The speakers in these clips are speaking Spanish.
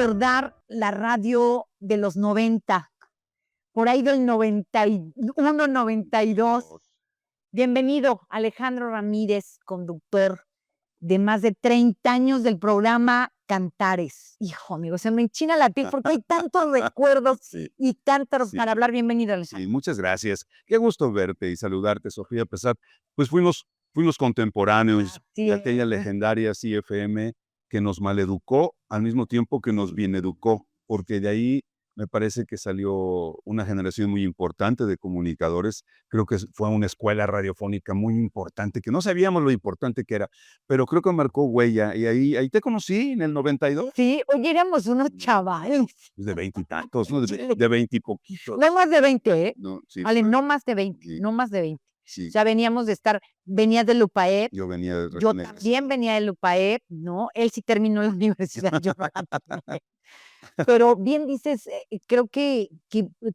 recordar la radio de los 90, por ahí del 91, 92. Bienvenido, Alejandro Ramírez, conductor de más de 30 años del programa Cantares. Hijo, amigo, se me enchina la piel porque hay tantos recuerdos y tantos para hablar. Bienvenido, Alejandro. Sí, muchas gracias. Qué gusto verte y saludarte, Sofía Pesat. Pues fuimos contemporáneos de aquella legendaria CFM que nos maleducó al mismo tiempo que nos bieneducó, porque de ahí me parece que salió una generación muy importante de comunicadores. Creo que fue una escuela radiofónica muy importante, que no sabíamos lo importante que era, pero creo que marcó huella. Y ahí te conocí en el 92. Sí, oye, éramos unos chavales. De 20 y tantos, ¿no? De 20 y poquitos. No más de 20, ¿eh? No, sí, Ale, no más de 20, sí. no más de 20. Sí. O sea, venías de Lupaep. Yo venía de Yo también venía de Lupaep, ¿no? Él sí terminó la universidad, yo no la terminé. Pero bien dices, creo que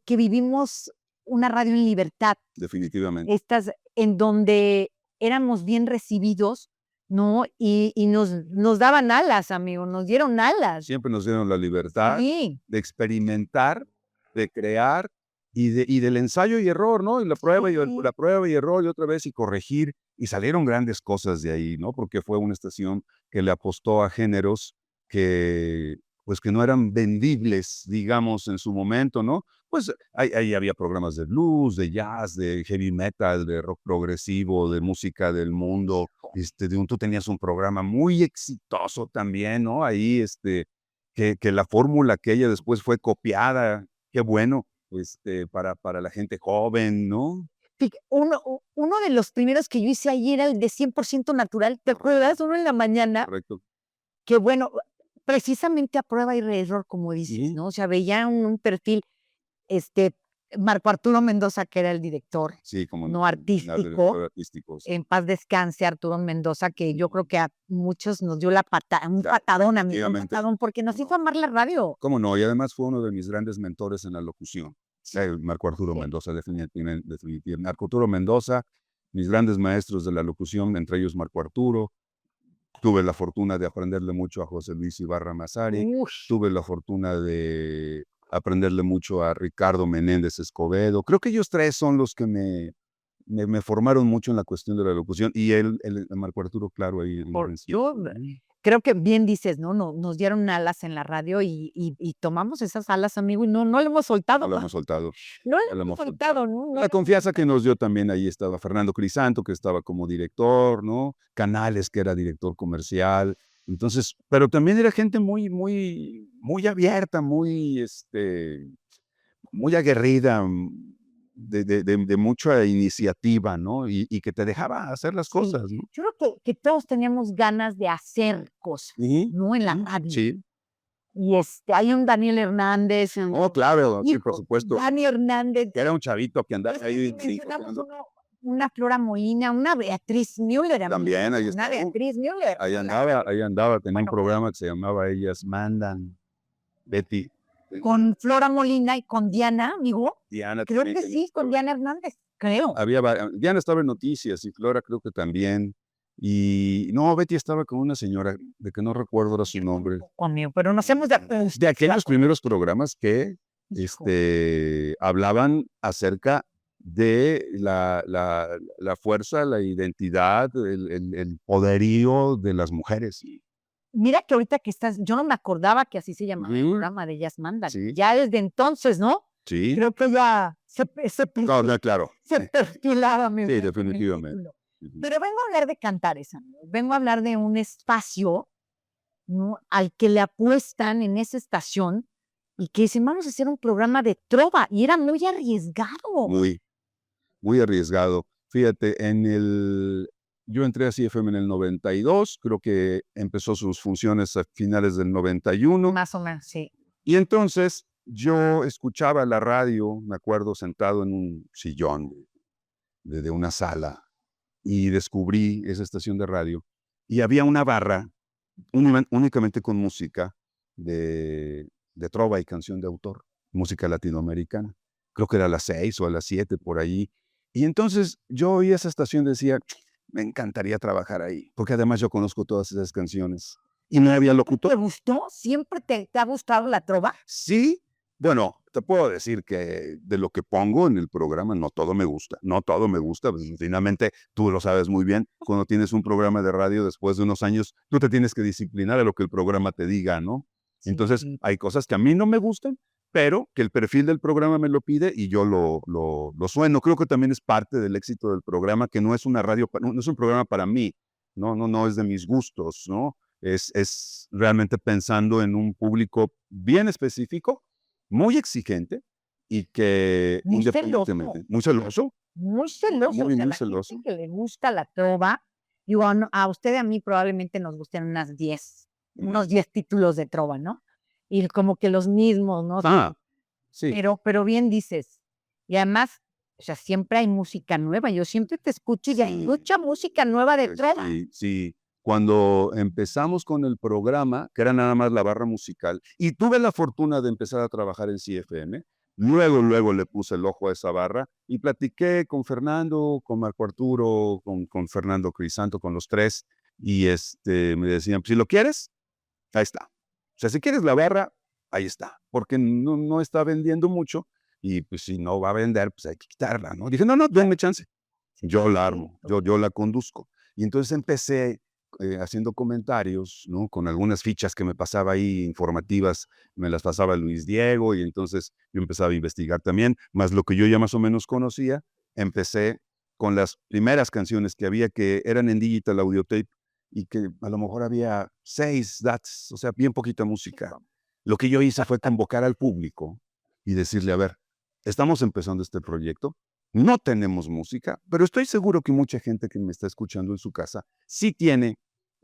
vivimos una radio en libertad. Definitivamente. Estas en donde éramos bien recibidos, ¿no? Y nos daban alas, amigo, nos dieron alas. Siempre nos dieron la libertad Sí. de experimentar, de crear y del ensayo y error, ¿no? Y la prueba y error y otra vez y corregir. Y salieron grandes cosas de ahí, ¿no? Porque fue una estación que le apostó a géneros que no eran vendibles, digamos, en su momento, ¿no? Pues ahí había programas de blues, de jazz, de heavy metal, de rock progresivo, de música del mundo. Tú tenías un programa muy exitoso también, ¿no? Ahí, que la fórmula aquella después fue copiada. Qué bueno, para la gente joven, ¿no? Uno de los primeros que yo hice ahí era el de 100% natural, ¿te acuerdas? Uno en la mañana. Correcto. Que bueno, precisamente a prueba y error, como dices, Sí. ¿no? O sea, veía un perfil, Marco Arturo Mendoza, que era el director, Sí, como no artístico. artístico. Sí. En paz descanse, Arturo Mendoza, que yo creo que a muchos nos dio un patadón, amigo, un patadón, porque nos hizo amar la radio. ¿Cómo no? Y además fue uno de mis grandes mentores en la locución. Marco Arturo Mendoza, definitivamente. Marco Arturo Mendoza, mis grandes maestros de la locución, entre ellos Marco Arturo. Tuve la fortuna de aprenderle mucho a José Luis Ibarra Masari. Tuve la fortuna de aprenderle mucho a Ricardo Menéndez Escobedo. Creo que ellos tres son los que me formaron mucho en la cuestión de la locución. Y Marco Arturo, claro, ahí. Yo creo que bien dices, ¿no? Nos dieron alas en la radio y tomamos esas alas, amigo, y no lo hemos soltado. No lo hemos soltado. No lo hemos soltado, ¿no? La confianza que nos dio también, ahí estaba Fernando Crisanto, que estaba como director, ¿no? Canales, que era director comercial. Entonces, pero también era gente muy, muy, muy abierta, muy aguerrida, de mucha iniciativa, ¿no? Y que te dejaba hacer las cosas, ¿no? Yo creo que todos teníamos ganas de hacer cosas, ¿no? En la radio. Sí. Y hay un Daniel Hernández. Oh, claro, sí, por supuesto. Daniel Hernández. Que era un chavito que andaba ahí. Una Flora Molina, una Beatriz Müller. También, ahí está. Una Beatriz Müller. Ahí andaba, tenía un programa que se llamaba Ellas Mandan, Betty. Con Flora Molina y con Diana, amigo. Diana. Creo que sí, con Diana Hernández, creo. Diana estaba en Noticias y Flora creo que también. Y no, Betty estaba con una señora de que no recuerdo ahora su nombre. Conmigo, pero nos hemos de aquellos primeros programas que hablaban acerca de la fuerza, la identidad, el poderío de las mujeres. Mira que ahorita que yo no me acordaba que así se llamaba el programa de Ellas Mandan. Sí. Ya desde entonces, ¿no? Sí. Creo que ya claro. Se perfilaba. Sí, definitivamente. Pero vengo a hablar de Cantares, amigo. Vengo a hablar de un espacio, ¿no? Al que le apuestan en esa estación y que dicen, vamos a hacer un programa de trova. Y era muy arriesgado. Muy, muy arriesgado. Fíjate, yo entré a CFM en el 92, creo que empezó sus funciones a finales del 91. Más o menos, sí. Y entonces yo escuchaba la radio, me acuerdo, sentado en un sillón de una sala, y descubrí esa estación de radio. Y había una barra únicamente con música de trova y canción de autor, música latinoamericana. Creo que era a las 6 o a las 7 por ahí. Y entonces yo oí esa estación y decía, me encantaría trabajar ahí, porque además yo conozco todas esas canciones. y no había ¿Te locutor. gustó? ¿Siempre te ha gustado la trova? Sí, bueno, te puedo decir que de lo que pongo en el programa, no todo me gusta, pues, finalmente tú lo sabes muy bien, cuando tienes un programa de radio después de unos años, tú te tienes que disciplinar a lo que el programa te diga, ¿no? Entonces, Sí. hay cosas que a mí no me gustan, pero que el perfil del programa me lo pide y yo lo sueno. Creo que también es parte del éxito del programa, que no es una radio, no es un programa para mí, no es de mis gustos, ¿no? Es realmente pensando en un público bien específico, muy exigente y que Muy celoso. independientemente, muy celoso, Muy celoso. muy, o sea, muy la celoso. gente que le gusta la trova, digo, a usted y a mí probablemente nos gusten unos 10 títulos de trova, ¿no? Y como que los mismos, ¿no? Ah, sí. Pero bien dices, y además, o sea, siempre hay música nueva. Yo siempre te escucho y hay Sí. mucha música nueva de trova. Sí, sí. Cuando empezamos con el programa, que era nada más la barra musical, y tuve la fortuna de empezar a trabajar en CFM, luego le puse el ojo a esa barra y platiqué con Fernando, con Marco Arturo, con Fernando Crisanto, con los tres, y me decían, si lo quieres, ahí está. O sea, si quieres la barra, ahí está, porque no está vendiendo mucho, y pues si no va a vender, pues hay que quitarla, ¿no? Dije, no, denme chance. Yo la armo, yo la conduzco. Y entonces empecé haciendo comentarios, ¿no? Con algunas fichas que me pasaba ahí informativas, me las pasaba Luis Diego, y entonces yo empezaba a investigar también, más lo que yo ya más o menos conocía, empecé con las primeras canciones que había que eran en digital audio tape y que a lo mejor había 6 DATs, o sea, bien poquita música. Lo que yo hice fue convocar al público y decirle, a ver, estamos empezando este proyecto, no tenemos música, pero estoy seguro que mucha gente que me está escuchando en su casa sí tiene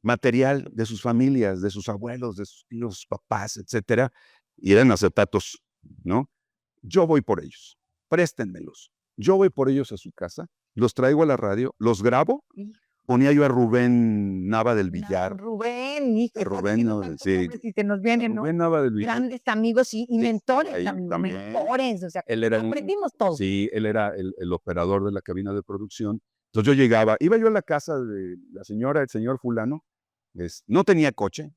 material de sus familias, de sus abuelos, de sus tíos, sus papás, etcétera, y eran acetatos, ¿no? Yo voy por ellos, préstenmelos. Yo voy por ellos a su casa, los traigo a la radio, los grabo, ponía yo a Rubén Nava del Villar. Rubén, hijo, Rubén Nava, sí. Si se nos vienen, ¿no? Rubén Nava del Villar. Grandes amigos y mentores ahí también. mentores, o sea, Él era aprendimos todo. Sí, él era el operador de la cabina de producción. Entonces yo llegaba, iba yo a la casa de la señora, el señor fulano, no tenía coche,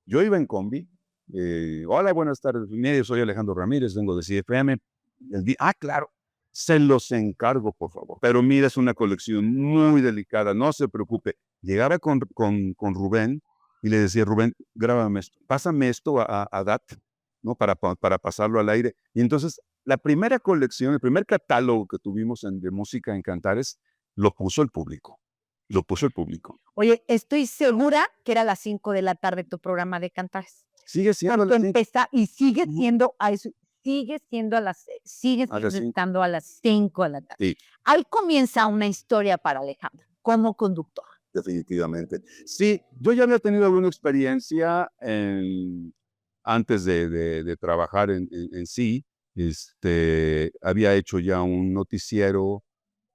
yo iba en combi. Hola, buenas tardes, yo soy Alejandro Ramírez, vengo de CFM. Claro, se los encargo, por favor. Pero mira, es una colección muy delicada, no se preocupe. Llegaba con Rubén y le decía, Rubén, grábame esto, pásame esto a DAT, ¿no? Para pasarlo al aire. Y entonces, la primera colección, el primer catálogo que tuvimos de música en Cantares, lo puso el público. Lo puso el público. Oye, estoy segura que era a las 5 de la tarde tu programa de Cantares. Sigue siendo y sigue siendo a eso, sigue estando a las 5 de la tarde. Sí. Ahí comienza una historia para Alejandro, como conductor. Definitivamente. Sí, yo ya había tenido alguna experiencia antes de trabajar en sí. Había hecho ya un noticiero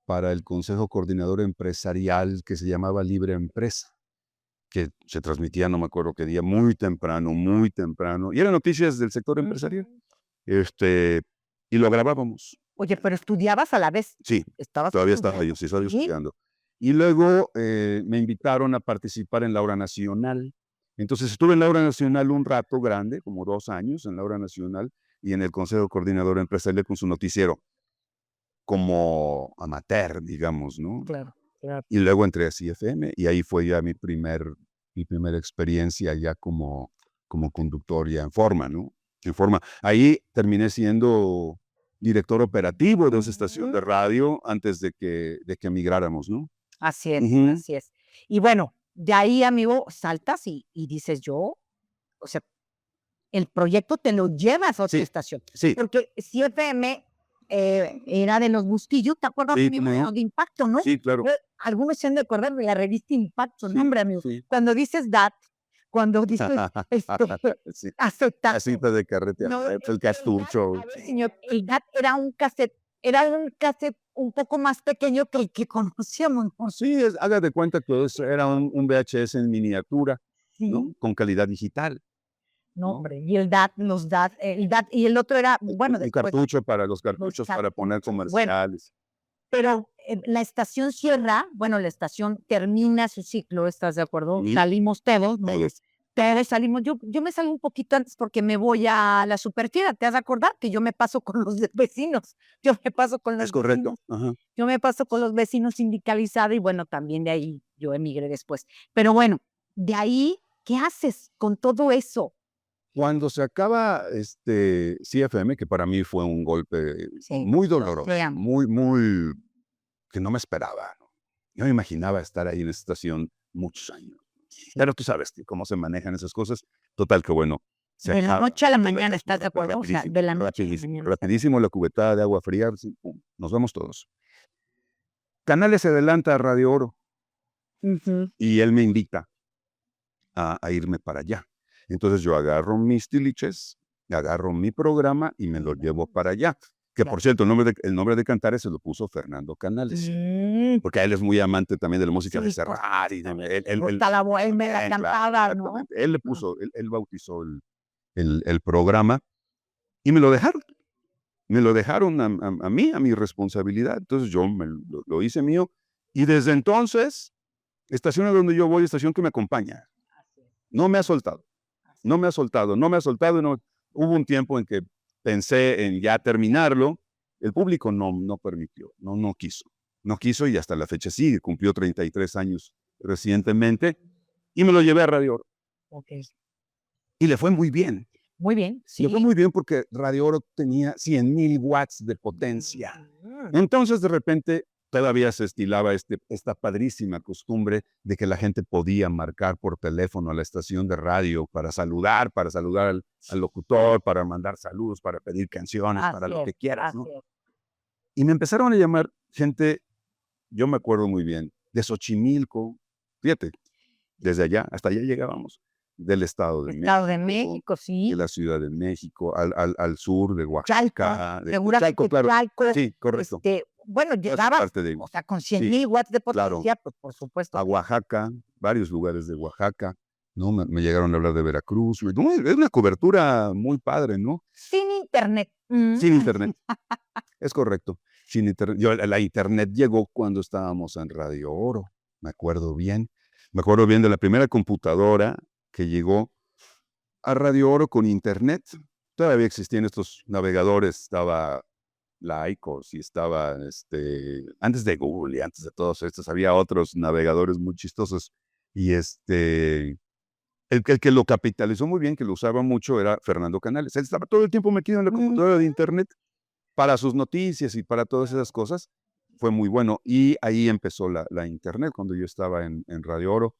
para el Consejo Coordinador Empresarial que se llamaba Libre Empresa, que se transmitía, no me acuerdo qué día, muy temprano, y eran noticias del sector empresarial. Y lo grabábamos. Oye, pero estudiabas a la vez. Sí, todavía estaba yo, sí, estaba estudiando. Y luego me invitaron a participar en la Hora Nacional. Entonces estuve en la Hora Nacional un rato grande, como 2 años en la Hora Nacional y en el Consejo Coordinador Empresarial con su noticiero, como amateur, digamos, ¿no? Claro. Y luego entré a CFM y ahí fue ya mi primera experiencia ya como conductor ya en forma, ¿no? En forma. Ahí terminé siendo director operativo de esa estación de radio antes de que emigráramos, ¿no? Así es, así es. Y bueno, de ahí, amigo, saltas y dices yo, o sea, el proyecto te lo llevas a otra estación. Sí. Porque CFM era de los Bustillos, ¿te acuerdas, amigo? De Impacto, ¿no? Sí, claro. Algunos se han de acordar de la revista Impacto, ¿no, hombre, amigo? Sí. Cuando dices DAT, cuando dices acetato. Casita de carrete, el cartucho. Señor, el DAT era un cassette un poco más pequeño que el que conocíamos, ¿no? Sí, haga de cuenta que era un VHS en miniatura, ¿no? Con calidad digital. No, hombre, y el DAT, el DAT, y el otro era, bueno, el cartucho para los cartuchos, para poner comerciales. Pero la estación cierra, bueno, la estación termina su ciclo, ¿estás de acuerdo? Sí. Salimos todos, ¿no? Salimos, yo me salgo un poquito antes porque me voy a la Superfiera. ¿Te has de acordar que yo me paso con los vecinos? Yo me paso con los Es correcto. vecinos. Ajá. Yo me paso con los vecinos sindicalizados y bueno, también de ahí yo emigré después. Pero bueno, de ahí, ¿qué haces con todo eso? Cuando se acaba CFM, que para mí fue un golpe Sí, muy lo doloroso, crean. muy, que no me esperaba, ¿no? Yo me imaginaba estar ahí en esa estación muchos años. Pero tú sabes cómo se manejan esas cosas. Total, que bueno, se De la acaba. noche a la mañana, ¿estás de acuerdo? O sea, Rapidísimo, de la noche a la rapidísimo, mañana. rapidísimo, la cubetada de agua fría, así, pum, nos vamos todos. Canales se adelanta a Radio Oro Ujú. y él me invita a irme para allá. Entonces yo agarro mis tiliches, agarro mi programa y me lo llevo para allá. Que por cierto, el nombre de Cantares se lo puso Fernando Canales, porque él es muy amante también de la música de Sí, por Serrat. Y Gusta la bohemia, la claro, cantada, ¿no? exactamente. Él le puso, él bautizó el programa y me lo dejaron. Me lo dejaron a mí, a mi responsabilidad. Entonces yo lo hice mío. Y desde entonces, estación a donde yo voy, estación que me acompaña. No me ha soltado. No me ha soltado, no me ha soltado. Y no, hubo un tiempo en que pensé en ya terminarlo. El público no permitió, no quiso. No quiso y hasta la fecha sigue. Cumplió 33 años recientemente y me lo llevé a Radio Oro. Okay. Y le fue muy bien. Muy bien, sí. Le fue muy bien porque Radio Oro tenía 100,000 watts de potencia. Entonces, de repente, todavía se estilaba esta padrísima costumbre de que la gente podía marcar por teléfono a la estación de radio para saludar al locutor, para mandar saludos, para pedir canciones, para lo que quieras, ¿no? Y me empezaron a llamar gente, yo me acuerdo muy bien, de Xochimilco, fíjate, desde allá, hasta allá llegábamos, del Estado de México, sí. de la Ciudad de México, al sur de Chalco, Oaxaca. seguramente Claro. Chalco. Sí, correcto. Bueno, llegaba, o sea, con 100,000 watts de potencia, pues por supuesto. A Oaxaca, varios lugares de Oaxaca, ¿no? Me llegaron a hablar de Veracruz. No, es una cobertura muy padre, ¿no? Sin internet. Sin internet. Es correcto. Sin internet. La internet llegó cuando estábamos en Radio Oro, me acuerdo bien. Me acuerdo bien de la primera computadora que llegó a Radio Oro con internet. Todavía existían estos navegadores, estaba la ICOS y estaba, antes de Google y antes de todos estos, había otros navegadores muy chistosos. Y el que lo capitalizó muy bien, que lo usaba mucho, era Fernando Canales. Él estaba todo el tiempo metido en la computadora de internet para sus noticias y para todas esas cosas. Fue muy bueno. Y ahí empezó la internet cuando yo estaba en Radio Oro.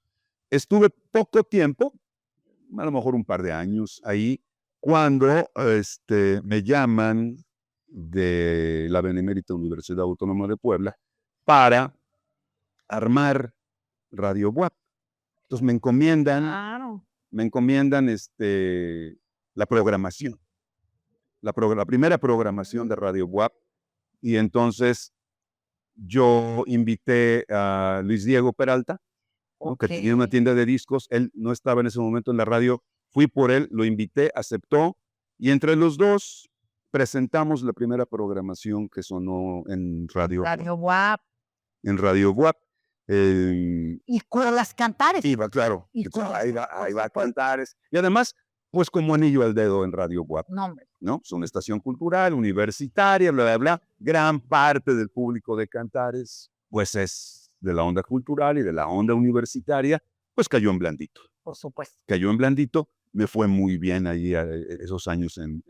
Estuve poco tiempo, a lo mejor un par de años ahí, cuando me llaman de la Benemérita Universidad Autónoma de Puebla para armar Radio WAP. Entonces me encomiendan la programación, la primera programación de Radio WAP, y entonces yo invité a Luis Diego Peralta, ¿no? Que tenía una tienda de discos. Él no estaba en ese momento en la radio. Fui por él, lo invité, aceptó, y entre los dos presentamos la primera programación que sonó en Radio WAP. En Radio WAP. Y con las Cantares. Iba, claro. Ahí va Cantares. Y además, pues como anillo al dedo en Radio WAP. ¿No? Es una estación cultural, universitaria, bla, bla, bla. Gran parte del público de Cantares, pues es de la onda cultural y de la onda universitaria, pues cayó en blandito. Por supuesto. Cayó en blandito. Me fue muy bien ahí esos años en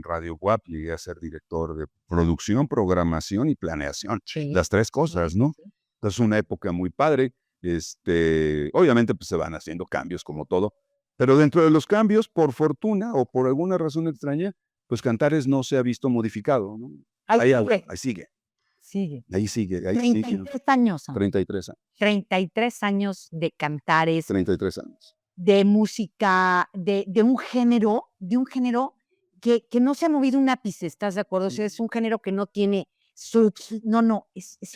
Radio WAP. Llegué a ser director de producción, programación y planeación. Sí. Las tres cosas, ¿no? Sí. Es una época muy padre. Obviamente pues se van haciendo cambios como todo, pero dentro de los cambios, por fortuna o por alguna razón extraña, pues Cantares no se ha visto modificado, ¿no? Ahí sigue. Ahí sigue. 33 años. 33 años. 33 años de Cantares. 33 años. De música, de un género que no se ha movido un ápice, ¿estás de acuerdo? O sea, es un género que no tiene es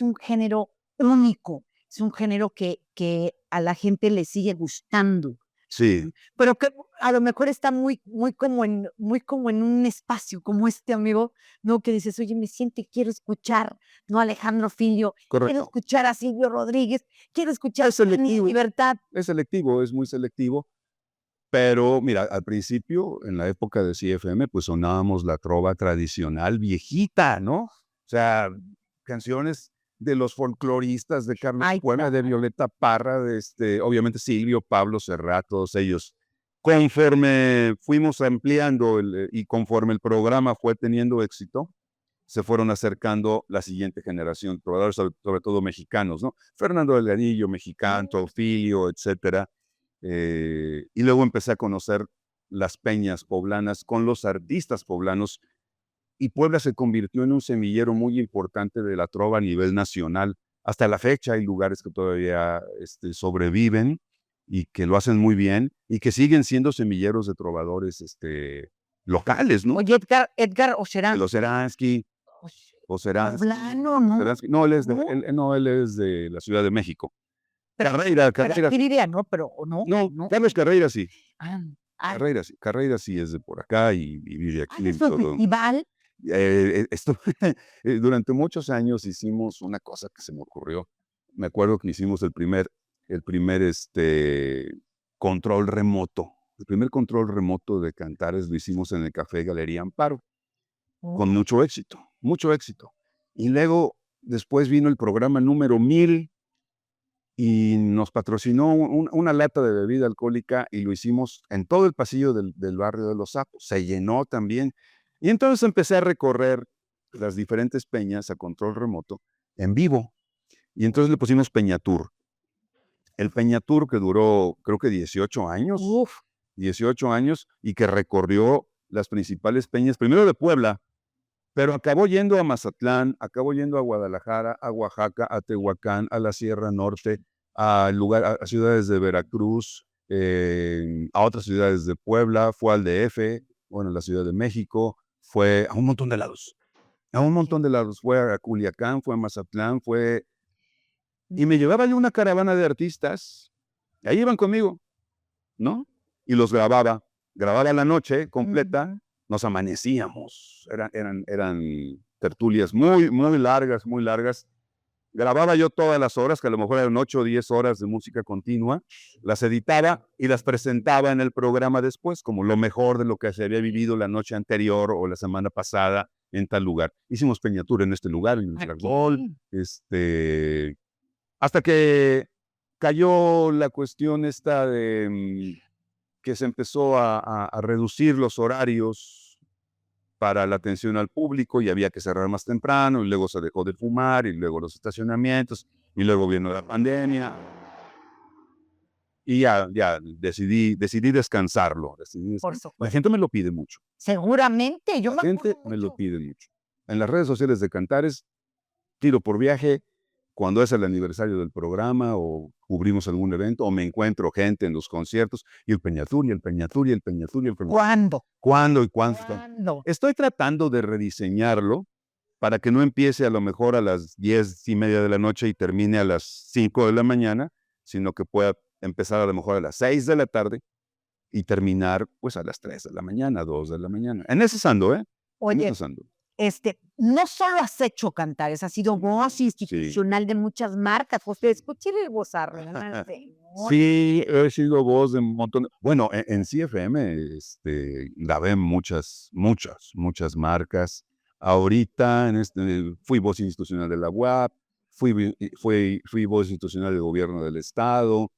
un género único, es un género que a la gente le sigue gustando. Sí. Pero que a lo mejor está muy como en un espacio como amigo, ¿no? Que dices, oye, me siento y quiero escuchar, ¿no? Alejandro Filio, quiero escuchar a Silvio Rodríguez, quiero escuchar a Libertad. Es selectivo, es muy selectivo. Pero mira, al principio, en la época de CFM, pues sonábamos la trova tradicional viejita, ¿no? O sea, canciones de los folcloristas, de Carlos Ay, Puebla, de claro. Violeta Parra, obviamente Silvio, Pablo Serrat, todos ellos. Conforme fuimos ampliando y conforme el programa fue teniendo éxito, se fueron acercando la siguiente generación, trovadores sobre todo mexicanos, ¿no? Fernando Delgadillo, mexicano, Teofilio, etcétera. Y luego empecé a conocer las peñas poblanas con los artistas poblanos, y Puebla se convirtió en un semillero muy importante de la trova a nivel nacional. Hasta la fecha hay lugares que todavía sobreviven y que lo hacen muy bien y que siguen siendo semilleros de trovadores locales, ¿no? Oye, Edgar El Oceransky. Oceransky, Poblano, ¿no? Oceransky. No, él es de, No. él es de la Ciudad de México. Pero Carreira. aquí diría, ¿no? Pero, ¿no? No, Carlos Carreira sí. Ah, ah, Carreira sí es de por acá y vive aquí y ¿es un todo. festival? Durante muchos años hicimos una cosa que se me ocurrió. Me acuerdo que hicimos el primer control remoto. El primer control remoto de cantares lo hicimos en el Café Galería Amparo, con mucho éxito, mucho éxito. Y luego, después vino el programa número 1000 y nos patrocinó una lata de bebida alcohólica y lo hicimos en todo el pasillo del barrio de Los Sapos. Se llenó también. Y entonces empecé a recorrer las diferentes peñas a control remoto en vivo. Y entonces le pusimos Peña Tour. El Peña Tour que duró, creo que 18 años. Uf. 18 años y que recorrió las principales peñas, primero de Puebla, pero acabó yendo a Mazatlán, acabó yendo a Guadalajara, a Oaxaca, a Tehuacán, a la Sierra Norte, a ciudades de Veracruz, a otras ciudades de Puebla, fue al DF, bueno, a la Ciudad de México, fue a un montón de lados. A un montón de lados. Fue a Culiacán, fue a Mazatlán, y me llevaba yo una caravana de artistas, y ahí iban conmigo, ¿no? Y los grababa la noche completa, nos amanecíamos, eran tertulias muy, muy largas, muy largas. Grababa yo todas las horas, que a lo mejor eran 8 o 10 horas de música continua, las editaba y las presentaba en el programa después, como lo mejor de lo que se había vivido la noche anterior o la semana pasada en tal lugar. Hicimos Peñatura en este lugar, en el Dragón, hasta que cayó la cuestión esta de que se empezó a reducir los horarios para la atención al público y había que cerrar más temprano, y luego se dejó de fumar, y luego los estacionamientos, y luego vino la pandemia. Y ya decidí descansarlo. Por supuesto. La gente me lo pide mucho. Seguramente, yo La gente me lo pide mucho. En las redes sociales de Cantares, tiro por viaje, cuando es el aniversario del programa o cubrimos algún evento o me encuentro gente en los conciertos y el Peñatur y el Peñatur y el Peñatur y el Peñatur. ¿Cuándo? ¿Cuándo y cuándo? ¿Cuándo? Estoy tratando de rediseñarlo para que no empiece a lo mejor a las 10:30 de la noche y termine a las 5 de la mañana, sino que pueda empezar a lo mejor a las 6 de la tarde y terminar pues a las 3 de la mañana, 2 de la mañana. En ese ando, ¿eh? Oye, En ese ando. no solo has hecho Cantares, has sido voz institucional de muchas marcas. José, escuché el vozarrón. Sí, he sido voz de un montón. Bueno, en CFM grabé muchas marcas. Ahorita fui voz institucional de la UAP, fui voz institucional del gobierno del estado.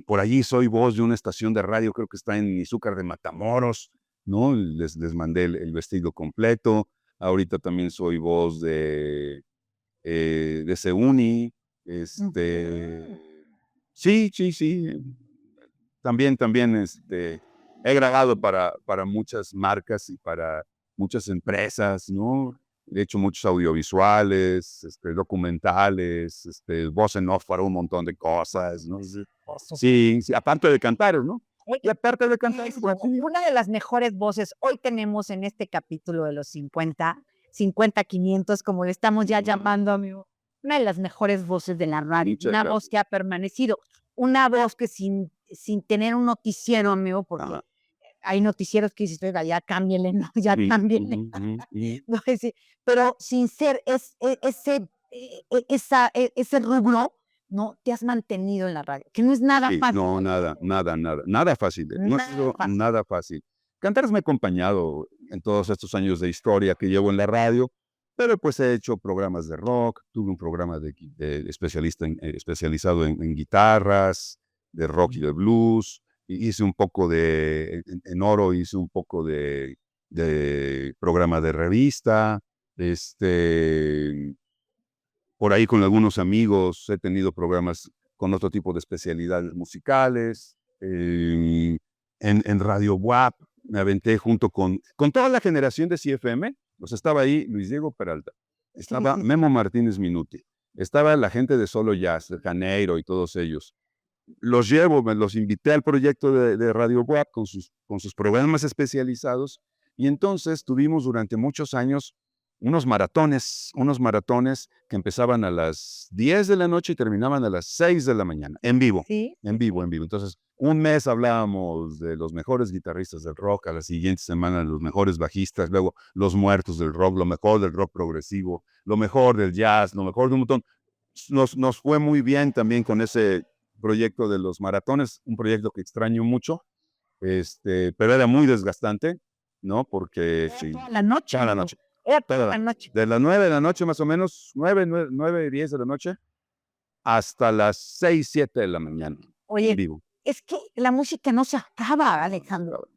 Por allí soy voz de una estación de radio, creo que está en Izúcar de Matamoros, ¿no? Les mandé el vestido completo. Ahorita también soy voz de Seuni. Sí. También he grabado para muchas marcas y para muchas empresas, ¿no? He hecho muchos audiovisuales, documentales, voz en off para un montón de cosas, ¿no? Sí, aparte de cantar, ¿no? Oye, aparte de cantar, una de las mejores voces hoy tenemos en este capítulo de los 50, 500, como le estamos ya llamando, amigo. Una de las mejores voces de la radio, una voz que ha permanecido, una voz que sin tener un noticiero, amigo, porque hay noticieros que dices, oiga, ya cámbienle, ¿no? Ya cámbienle. No, pero sin ser ese rubro ¿no? Te has mantenido en la radio, que no es nada Sí, fácil. no, nada fácil. No ha Nada sido fácil. nada fácil. Cantar me ha acompañado en todos estos años de historia que llevo en la radio, pero pues he hecho programas de rock, tuve un programa de especializado en guitarras, de rock y de blues, hice un poco en oro, hice un poco de programa de revista, por ahí con algunos amigos he tenido programas con otro tipo de especialidades musicales. En Radio WAP me aventé junto con toda la generación de CFM. Pues estaba ahí Luis Diego Peralta, estaba Memo Martínez Minuti, estaba la gente de Solo Jazz, de Janeiro y todos ellos. Me los invité al proyecto de Radio WAP con sus programas especializados, y entonces tuvimos durante muchos años unos maratones que empezaban a las 10 de la noche y terminaban a las 6 de la mañana, en vivo. Sí. En vivo. Entonces, un mes hablábamos de los mejores guitarristas del rock, a la siguiente semana los mejores bajistas, luego los muertos del rock, lo mejor del rock progresivo, lo mejor del jazz, lo mejor de un montón. Nos fue muy bien también con ese proyecto de los maratones, un proyecto que extraño mucho, pero era muy desgastante, ¿no? Porque Era sí, toda la noche. toda la noche. Era toda la noche. De las 9 de la noche más o menos, 10 de la noche, hasta las 6, 7 de la mañana. Oye, en vivo. es que la música no se acaba, Alejandro.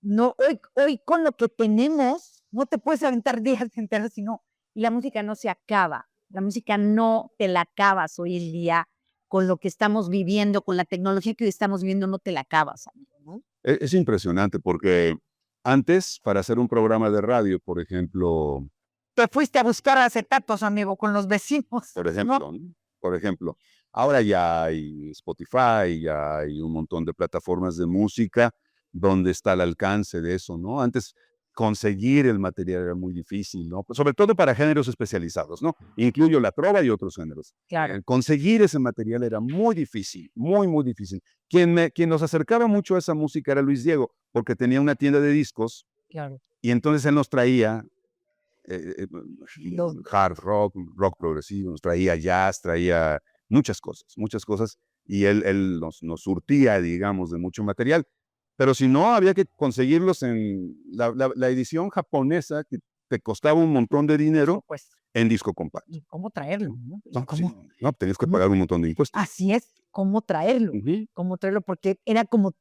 No, hoy con lo que tenemos, no te puedes aventar días enteros, sino, y la música no se acaba. La música no te la acabas hoy en día con lo que estamos viviendo, con la tecnología que hoy estamos viviendo, no te la acabas, amigo, ¿no? Es impresionante porque antes, para hacer un programa de radio, por ejemplo, Te fuiste a buscar acetatos, amigo, con los vecinos. ¿no? por ejemplo, ahora ya hay Spotify, ya hay un montón de plataformas de música donde está el alcance de eso, ¿no? Antes conseguir el material era muy difícil, ¿no? Pues sobre todo para géneros especializados, ¿no? Incluyo la trova y otros géneros. Claro. Conseguir ese material era muy difícil, muy, muy difícil. Quien nos acercaba mucho a esa música era Luis Diego, porque tenía una tienda de discos, Claro. y entonces él nos traía Los- hard rock, rock progresivo, nos traía jazz, traía muchas cosas, y él nos surtía, digamos, de mucho material. Pero si no, había que conseguirlos en la edición japonesa, que te costaba un montón de dinero, Pues, en disco compacto. ¿y cómo traerlo? ¿no? No, ¿Cómo? sí, no, tenías que cómo? pagar un montón de impuestos. Así es, ¿cómo traerlo? Ujú, ¿Cómo traerlo? Porque era como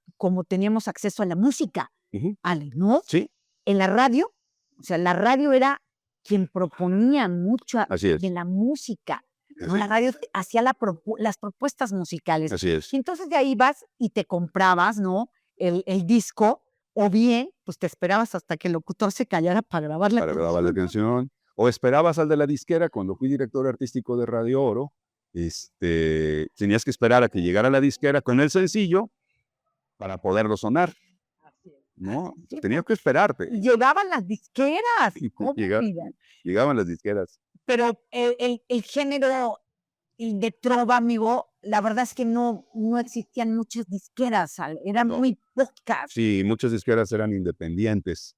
teníamos acceso a la música, ujú. Ale, ¿no? Sí, En la radio, o sea, la radio era quien proponía mucha así es. de la música, ¿no? Así La radio hacía las propuestas musicales. Así es. Y entonces de ahí vas y te comprabas, ¿no? El disco, o bien, pues te esperabas hasta que el locutor se callara para grabar la Para grabar la canción, ¿no? canción. O esperabas al de la disquera. Cuando fui director artístico de Radio Oro, tenías que esperar a que llegara la disquera con el sencillo para poderlo sonar, Así es. ¿no? Sí, Tenías que esperarte. Y llegaban las disqueras. ¿Cómo Llega- olvidar? Llegaban las disqueras. Pero el género de trova, amigo, la verdad es que no existían muchas disqueras, eran No. muy pocas. Sí, muchas disqueras eran independientes,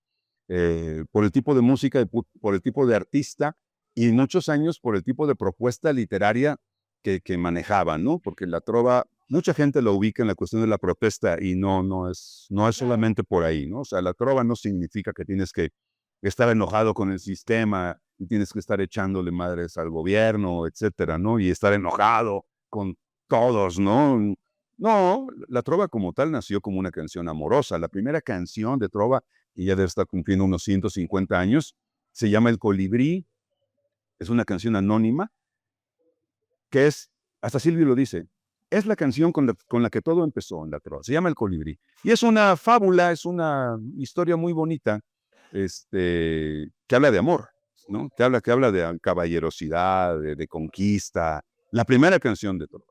por el tipo de música, por el tipo de artista, y muchos años por el tipo de propuesta literaria que manejaban, ¿no? Porque la trova, mucha gente lo ubica en la cuestión de la protesta, y no es solamente por ahí, ¿no? O sea, la trova no significa que tienes que estar enojado con el sistema y tienes que estar echándole madres al gobierno, etcétera, ¿no? Y estar enojado con todos, ¿no? No, la trova como tal nació como una canción amorosa. La primera canción de trova, que ya debe estar cumpliendo unos 150 años, se llama El Colibrí. Es una canción anónima, que es, hasta Silvio lo dice, es la canción con la que todo empezó en la trova. Se llama El Colibrí. Y es una fábula, es una historia muy bonita, que habla de amor, ¿no? Que habla de caballerosidad, de conquista. La primera canción de trova.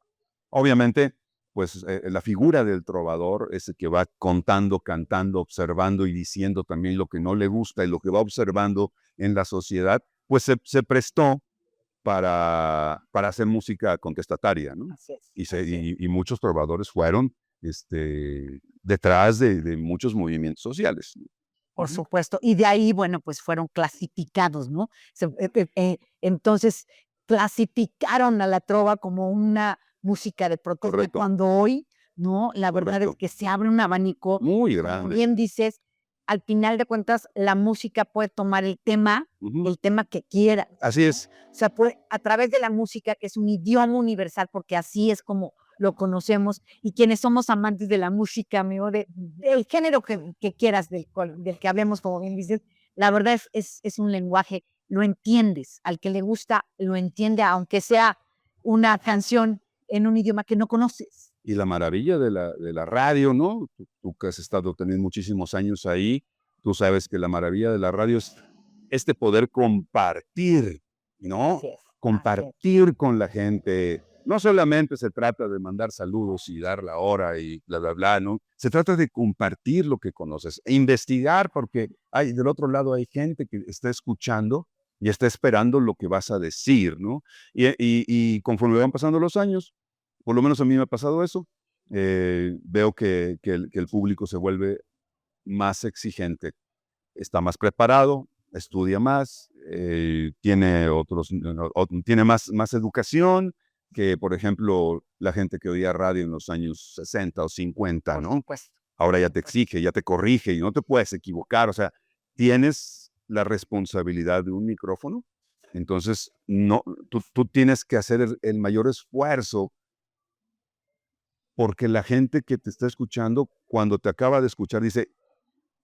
Obviamente, pues la figura del trovador es el que va contando, cantando, observando y diciendo también lo que no le gusta, y lo que va observando en la sociedad, pues se prestó para hacer música contestataria, ¿no? Así es, Y, así es. y muchos trovadores fueron detrás de muchos movimientos sociales. Por Ujú. supuesto. Y de ahí, bueno, pues fueron clasificados, ¿no? Entonces, clasificaron a la trova como una música de protesta, Correcto. cuando hoy, ¿no? La verdad es Correcto. que se abre un abanico, Muy como grande. bien dices, al final de cuentas, la música puede tomar el tema que quiera. Así es. O sea, a través de la música, que es un idioma universal, porque así es como lo conocemos, y quienes somos amantes de la música, amigo, del género que quieras, del que hablemos, como bien dices, la verdad es un lenguaje, lo entiendes, al que le gusta, lo entiende, aunque sea una canción en un idioma que no conoces. Y la maravilla de la radio, ¿no? Tú que has estado también muchísimos años ahí, tú sabes que la maravilla de la radio es este poder compartir, ¿no? Así es. Compartir con la gente. No solamente se trata de mandar saludos y dar la hora y bla, bla, bla, ¿no? Se trata de compartir lo que conoces, e investigar, porque del otro lado hay gente que está escuchando y está esperando lo que vas a decir, ¿no? Y conforme van pasando los años, por lo menos a mí me ha pasado eso, veo que el público se vuelve más exigente, está más preparado, estudia más, tiene más educación que, por ejemplo, la gente que oía radio en los años 60 o 50, Por ¿no? supuesto. Ahora ya te exige, ya te corrige y no te puedes equivocar, o sea, tienes la responsabilidad de un micrófono, entonces tú tienes que hacer el mayor esfuerzo porque la gente que te está escuchando, cuando te acaba de escuchar,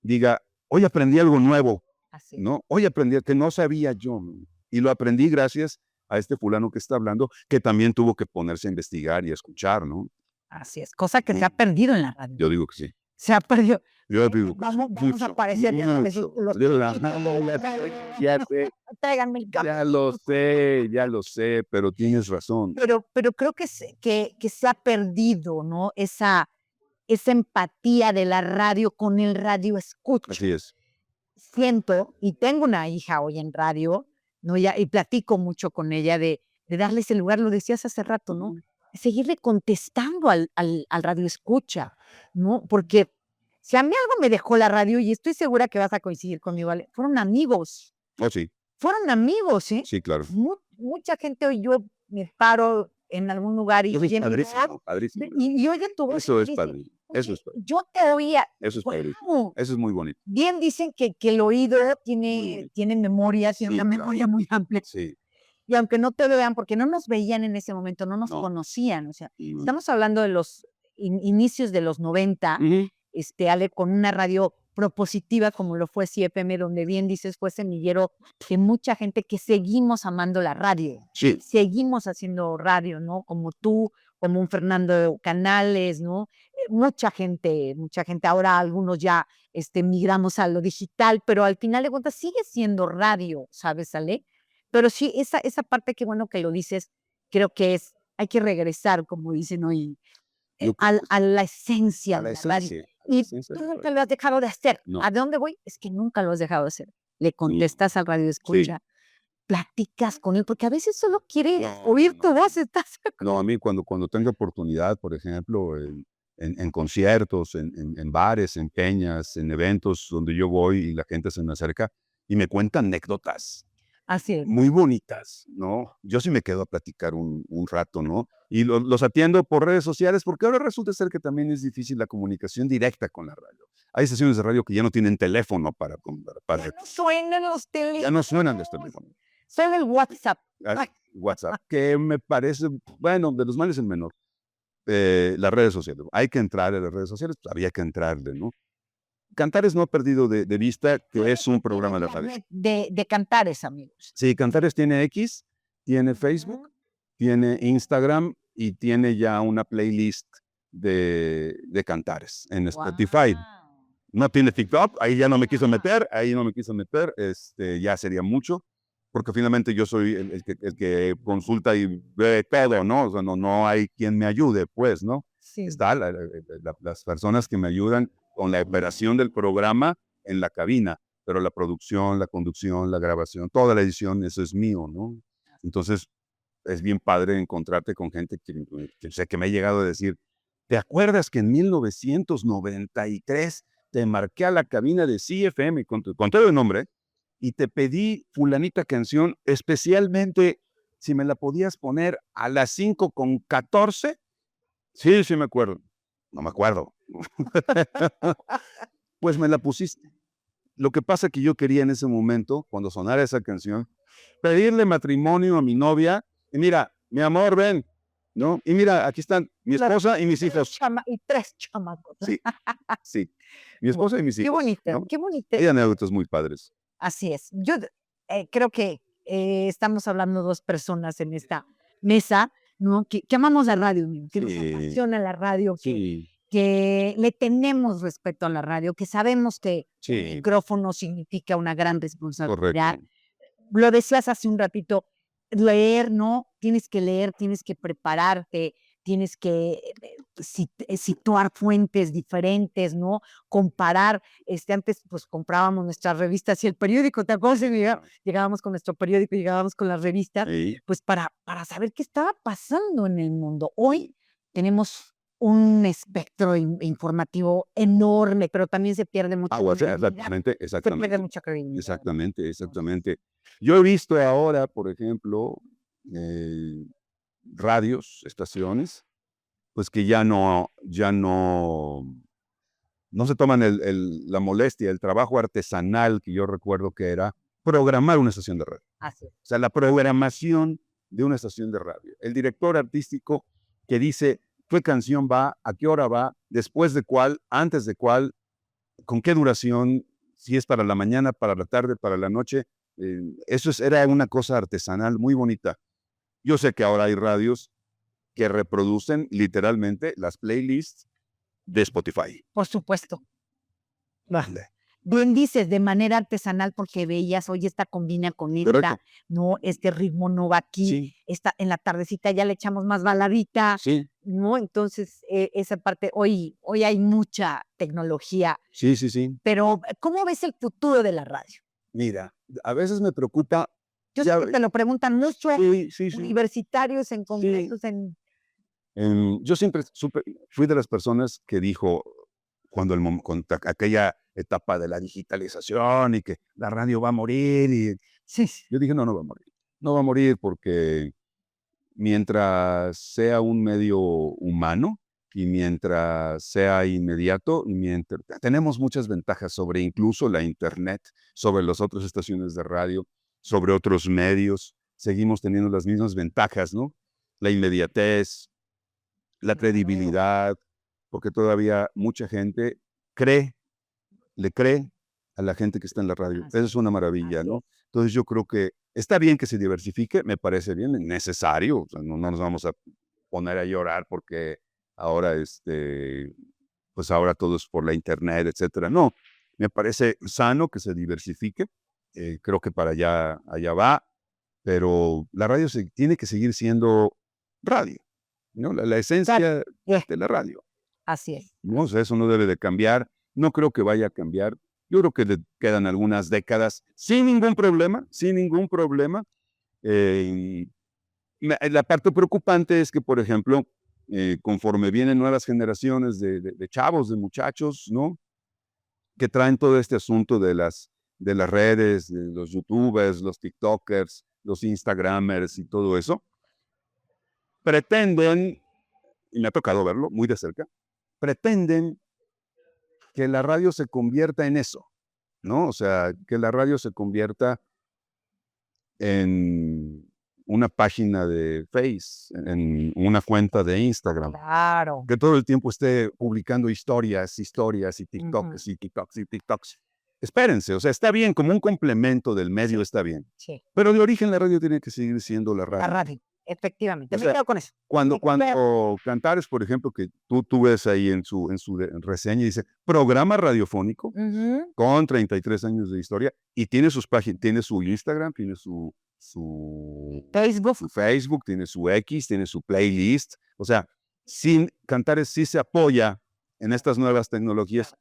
diga, hoy aprendí algo nuevo, Así es. ¿no? Hoy aprendí que no sabía yo, ¿no? Y lo aprendí gracias a este fulano que está hablando, que también tuvo que ponerse a investigar y a escuchar, ¿no? Así es, cosa que se ha perdido en la radio. Yo digo que sí. Se ha perdido. Yo digo que Vamos a aparecer ya sabes, tráiganme el café. ya lo sé, pero tienes razón. Pero creo que se ha perdido, ¿no? Esa empatía de la radio con el radio escucha. Así es. Siento, y tengo una hija hoy en radio, ¿no? Y platico mucho con ella de darle ese lugar, lo decías hace rato, ¿no? Seguirle contestando al radio escucha, ¿no? Porque si a mí algo me dejó la radio, y estoy segura que vas a coincidir conmigo, ¿vale? Fueron amigos. Oh, sí. Fueron amigos, ¿eh? Sí, claro. Mucha gente hoy yo me paro en algún lugar y oye, padrísimo, padrísimo. y oye tu voz. Eso es padre. Eso es padre. Yo te oía. Eso es padre. ¡Wow! Eso es muy bonito. Bien dicen que el oído tiene memoria, tiene una memoria muy amplia. Sí. Y aunque no te vean, porque no nos veían en ese momento, no nos conocían, o sea, estamos hablando de los inicios de los 90, Ale, con una radio propositiva como lo fue CFM, donde bien dices fue semillero de mucha gente que seguimos amando la radio. Sí. Seguimos haciendo radio, ¿no? Como tú, como un Fernando Canales, ¿no? Mucha gente, ahora algunos ya migramos a lo digital, pero al final de cuentas sigue siendo radio, ¿sabes, Ale? Pero sí, esa parte, qué bueno que lo dices, creo que hay que regresar, como dicen hoy, a la esencia de la radio. Y tú nunca lo has dejado de hacer. No. ¿A dónde voy? Es que nunca lo has dejado de hacer. Le contestas al radio escucha, platicas con él, porque a veces solo quiere oír tu voz. No, a mí cuando tenga oportunidad, por ejemplo, en conciertos, en bares, en peñas, en eventos donde yo voy y la gente se me acerca y me cuenta anécdotas. Así es. Muy bonitas, ¿no? Yo sí me quedo a platicar un rato, ¿no? Y los atiendo por redes sociales, porque ahora resulta ser que también es difícil la comunicación directa con la radio. Hay estaciones de radio que ya no tienen teléfono para ya no suenan los teléfonos. Ya no suenan los teléfonos. Suena el WhatsApp. WhatsApp, que me parece, bueno, de los males el menor. Las redes sociales. Hay que entrar a las redes sociales, pues había que entrarle, ¿no? Cantares no ha perdido de vista que es un programa de radio. De Cantares, amigos. Sí, Cantares tiene X, tiene Facebook, tiene Instagram y tiene ya una playlist de Cantares en Spotify. No tiene TikTok, ahí ya no me quiso meter, ya sería mucho, porque finalmente yo soy el que consulta y ve pedo, ¿no? O sea, no hay quien me ayude, pues, ¿no? Sí. Están las personas que me ayudan con la operación del programa en la cabina, pero la producción, la conducción, la grabación, toda la edición, eso es mío, ¿no? Entonces, es bien padre encontrarte con gente que me ha llegado a decir, ¿te acuerdas que en 1993 te marqué a la cabina de CFM con todo el nombre y te pedí fulanita canción especialmente si me la podías poner a las 5:14. Sí, sí me acuerdo. No me acuerdo. Pues me la pusiste. Lo que pasa que yo quería en ese momento, cuando sonara esa canción, pedirle matrimonio a mi novia. Y mira, mi amor, ven, ¿no? Y mira, aquí están mi esposa y mis hijos. Y 3 chamacos. Sí, sí. Mi esposa y mis Qué hijos. bonito, ¿no? qué bonito. Hay anécdotas muy padres. Así es. Yo creo que estamos hablando 2 personas en esta mesa, ¿no? Que amamos la radio, que nos apasiona la radio, que le tenemos respeto a la radio, que sabemos que el micrófono significa una gran responsabilidad. Correcto. Lo decías hace un ratito, leer, ¿no? Tienes que leer, tienes que prepararte, tienes que situar fuentes diferentes, ¿no? Comparar. Antes, pues, comprábamos nuestras revistas y el periódico, ¿te acuerdas? Llegábamos con nuestro periódico, llegábamos con las revistas, Sí. pues, para saber qué estaba pasando en el mundo. Hoy tenemos un espectro informativo enorme, pero también se pierde mucha credibilidad. Exactamente, Se pierde exactamente. mucha credibilidad. Exactamente, exactamente. Yo he visto ahora, por ejemplo, radios, estaciones, pues que ya no se toman la molestia, el trabajo artesanal que yo recuerdo que era programar una estación de radio. Así es. O sea, la programación de una estación de radio. El director artístico que dice qué canción va, a qué hora va, después de cuál, antes de cuál, con qué duración, si es para la mañana, para la tarde, para la noche. Era una cosa artesanal muy bonita. Yo sé que ahora hay radios que reproducen literalmente las playlists de Spotify. Por supuesto. Bien dices, de manera artesanal, porque veías, oye, esta combina con esta, Correcto. no, este ritmo no va aquí, Sí, en la tardecita ya le echamos más baladita, sí, ¿no? Entonces, esa parte, hoy hay mucha tecnología, sí, sí, sí. pero ¿cómo ves el futuro de la radio? Mira, a veces me preocupa. Yo sé que te lo preguntan mucho, Sí, sí, sí. universitarios, en congresos, Yo siempre fui de las personas que dijo, cuando aquella etapa de la digitalización y que la radio va a morir, y sí. yo dije, no va a morir. No va a morir porque mientras sea un medio humano y mientras sea inmediato, tenemos muchas ventajas sobre incluso la internet, sobre las otras estaciones de radio, sobre otros medios. Seguimos teniendo las mismas ventajas, ¿no? La inmediatez, la credibilidad, porque todavía mucha gente le cree a la gente que está en la radio. Eso es una maravilla, ¿no? Entonces yo creo que está bien que se diversifique, me parece bien, necesario. O sea, no nos vamos a poner a llorar porque ahora, pues ahora todo es por la internet, etcétera. No, me parece sano que se diversifique. Creo que para allá va, pero la radio tiene que seguir siendo radio, ¿no? La esencia de la radio. Así es. ¿No? O sea, eso no debe de cambiar. No creo que vaya a cambiar. Yo creo que le quedan algunas décadas sin ningún problema, sin ningún problema. La parte preocupante es que, por ejemplo, conforme vienen nuevas generaciones de chavos, de muchachos, ¿no? Que traen todo este asunto de las redes, de los youtubers, los tiktokers, los instagramers y todo eso, pretenden, y me ha tocado verlo muy de cerca, pretenden que la radio se convierta en eso, ¿no? O sea, que la radio se convierta en una página de Face, en una cuenta de Instagram. Claro. Que todo el tiempo esté publicando historias y TikToks y TikToks y TikToks. Espérense, o sea, está bien, como un complemento del medio está bien. Sí. Pero de origen la radio tiene que seguir siendo la radio. La radio, efectivamente. O Me sea, quedo con eso. Cuando Cantares, por ejemplo, que tú ves ahí en su reseña, dice, programa radiofónico con 33 años de historia, y tiene sus páginas, tiene su Instagram, tiene su Facebook, tiene su X, tiene su playlist. O sea, Cantares sí se apoya en estas nuevas tecnologías,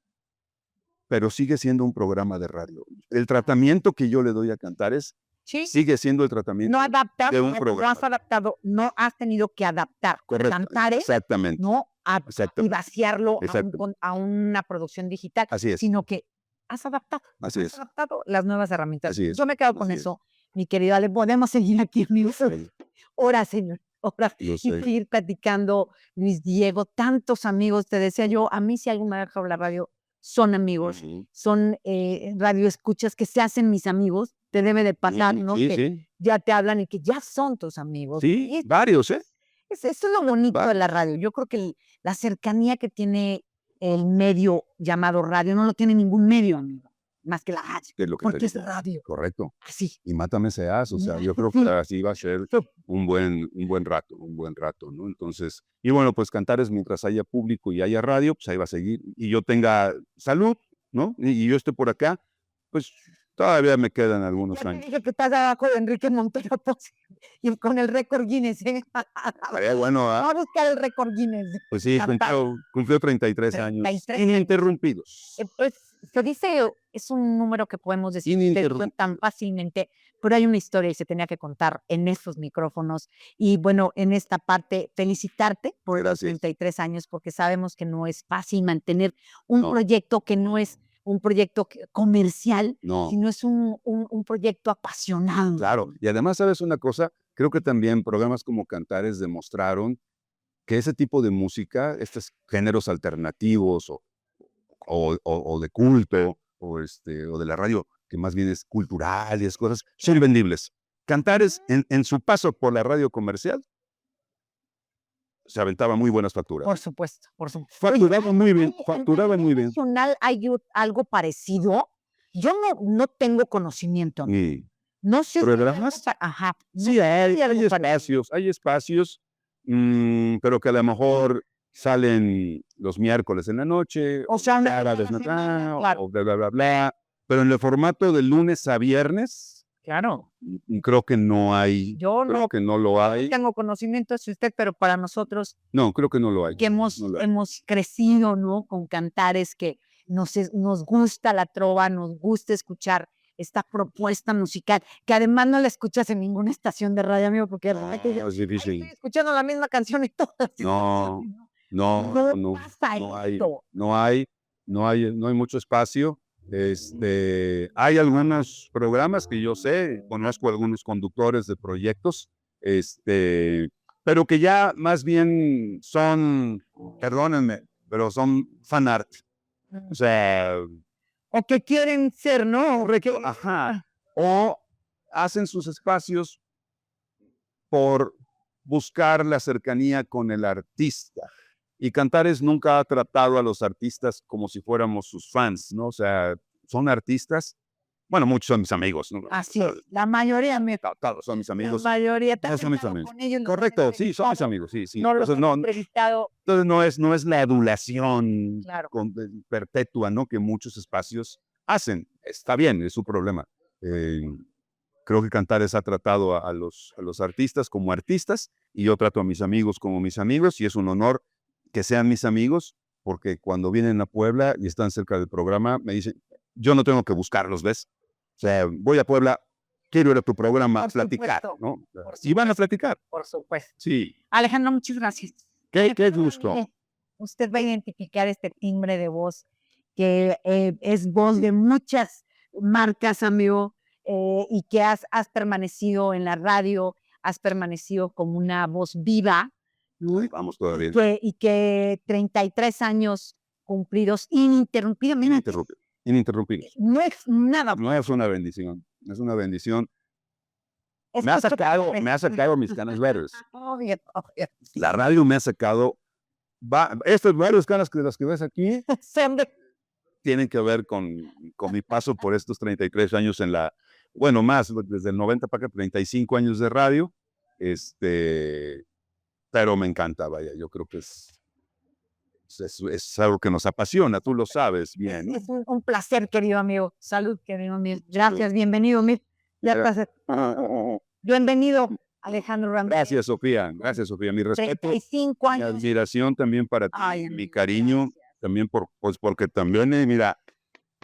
pero sigue siendo un programa de radio. El tratamiento que yo le doy a Cantares sigue siendo el tratamiento de un programa. No has adaptado, no has tenido que adaptar. Correcto. Cantares, exactamente. ¿no? Y vaciarlo a una producción digital, Así es. sino que has adaptado. Así has adaptado las nuevas herramientas. Así es. Yo me quedo con eso, mi querido Ale. Podemos seguir aquí, amigos. horas, señor, horas. Lo Y sé. seguir platicando, Luis Diego, tantos amigos, te decía yo, a mí si alguien me ha dejado la radio, son amigos, Ujú. son radioescuchas que se hacen mis amigos, te debe de pasar, Ujú. ¿no? Sí, Que sí. ya te hablan y que ya son tus amigos. Sí, Y varios, ¿eh? eso es lo bonito de la Varios. radio. Yo creo que la cercanía que tiene el medio llamado radio no lo tiene ningún medio, amigo, más que la radio, Que es lo que te porque es digo. radio. Correcto. Así. Y mátame ese as, o sea, yo creo que así va a ser un buen rato, ¿no? Entonces, y bueno, pues Cantares mientras haya público y haya radio, pues ahí va a seguir. Y yo tenga salud, ¿no? Y yo esté por acá, pues todavía me quedan algunos Ya te años. dije que estás abajo de Enrique Montero Pozzi, y con el récord Guinness, ¿eh? Estaría bueno, Va a buscar el récord Guinness. Pues sí, cumplió 33 años 33 ininterrumpidos. Pues se dice, es un número que podemos decir Ininterrumpidos. tan fácilmente, pero hay una historia y se tenía que contar en estos micrófonos. Y bueno, en esta parte, felicitarte por los Gracias. 33 años, porque sabemos que no es fácil mantener un No. proyecto que no es un proyecto comercial, No. sino es un proyecto apasionado. Claro, y además, ¿sabes una cosa? Creo que también programas como Cantares demostraron que ese tipo de música, estos géneros alternativos o de culto, o de la radio, que más bien es cultural y es cosas, son vendibles. Cantares, en su paso por la radio comercial, se aventaba muy buenas facturas. Por supuesto, por supuesto. Facturaban muy bien, ¿En facturaban muy bien. nacional hay algo parecido? Yo no tengo conocimiento. Y No sé si ¿programas? ajá. Sí, hay algo parecido. espacios, pero que a lo mejor salen los miércoles en la noche, O sea, una sábados, vez a la semana, claro. o bla, bla, bla, pero en el formato de lunes a viernes, Claro. creo que no hay, Yo creo que no lo no hay. tengo conocimiento de usted, pero para nosotros No, creo que no lo hay. que No lo hay. hemos crecido, ¿no? Con Cantares, que nos gusta la trova, nos gusta escuchar esta propuesta musical, que además no la escuchas en ninguna estación de radio, amigo, porque de repente No, es "Ay, difícil. estoy escuchando la misma canción y todas". No, no, No pasa no hay, esto. no hay mucho espacio. Hay algunos programas que yo sé, conozco algunos conductores de proyectos, pero que ya más bien son, perdónenme, pero son fan art. O sea, O que quieren ser, ¿no? ajá, o hacen sus espacios por buscar la cercanía con el artista. Y Cantares nunca ha tratado a los artistas como si fuéramos sus fans, ¿no? O sea, son artistas. Bueno, muchos son mis amigos, ¿no? Así es. La mayoría Todos son mis la amigos. mayoría Todos son mis amigos. con ellos. Correcto, sí, son mis amigos, sí, sí. No los Entonces, he entrevistado. entonces no es la adulación Claro. perpetua, ¿no? Que muchos espacios hacen. Está bien, es su problema. Creo que Cantares ha tratado a los artistas como artistas y yo trato a mis amigos como mis amigos y es un honor que sean mis amigos porque cuando vienen a Puebla y están cerca del programa me dicen, yo no tengo que buscarlos, ¿ves? O sea, voy a Puebla, quiero ir a tu programa a Por platicar, supuesto, ¿no? por Y van a platicar. Por supuesto. Sí. Alejandro, muchas gracias. Qué gusto. Mire, usted va a identificar este timbre de voz que es voz de muchas marcas, amigo, y que has permanecido en la radio, has permanecido como una voz viva, ¿no? Vamos todavía. Y que 33 años cumplidos ininterrumpidamente. Ininterrumpidos. No es nada. No es una bendición, es una bendición. Es Me ha justo sacado mis canas verdes. Obvio. La radio me ha sacado, estas varias canas que las que ves aquí tienen que ver con mi paso por estos 33 años en bueno, más, desde el 90 para acá, 35 años de radio, pero me encanta, vaya, yo creo que es algo que nos apasiona, tú lo sabes bien. Es un placer, querido amigo. Salud, querido amigo. Gracias, bienvenido, bienvenido, Alejandro Ramírez. Gracias, Sofía. Gracias, Sofía. Mi respeto, 35 mi años. admiración también para ti, Ay, mi cariño, también porque también, mira.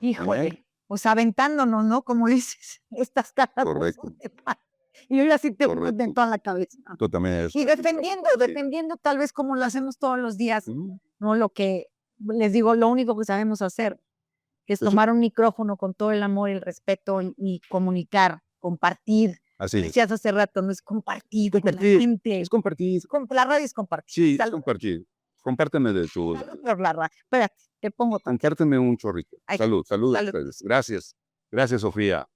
Híjole, pues aventándonos, ¿no? Como dices, estas caras. Correcto. Y yo ya sí te en toda la cabeza. Tú también eres. Y defendiendo tal vez como lo hacemos todos los días, ¿no? Lo que les digo, lo único que sabemos hacer es tomar un micrófono con todo el amor y el respeto y comunicar, compartir, Así es. Decías hace rato, no es compartir con la Compartir. gente. Es compartir. La radio es compartir. Sí, es Salud. compartir. Compárteme de tu... Salud por la radio. Espérate, te pongo tanto. Compárteme un chorrito. Ay, Salud, salud a salud. ustedes. Gracias. Gracias, Sofía.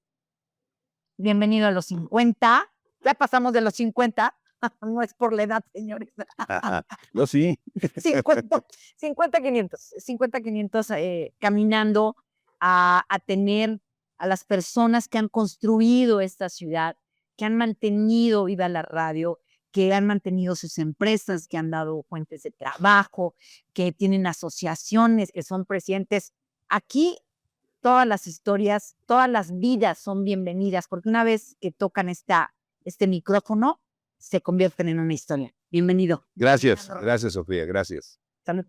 Bienvenido a los 50. Ya pasamos de los 50. No es por la edad, señores. Yo sí. 50, 500. 50, 500 caminando a tener a las personas que han construido esta ciudad, que han mantenido viva la radio, que han mantenido sus empresas, que han dado fuentes de trabajo, que tienen asociaciones, que son presidentes. Aquí todas las historias, todas las vidas son bienvenidas, porque una vez que tocan este micrófono, se convierten en una historia. Bienvenido. Gracias. Gracias, Sofía. Gracias. Salud.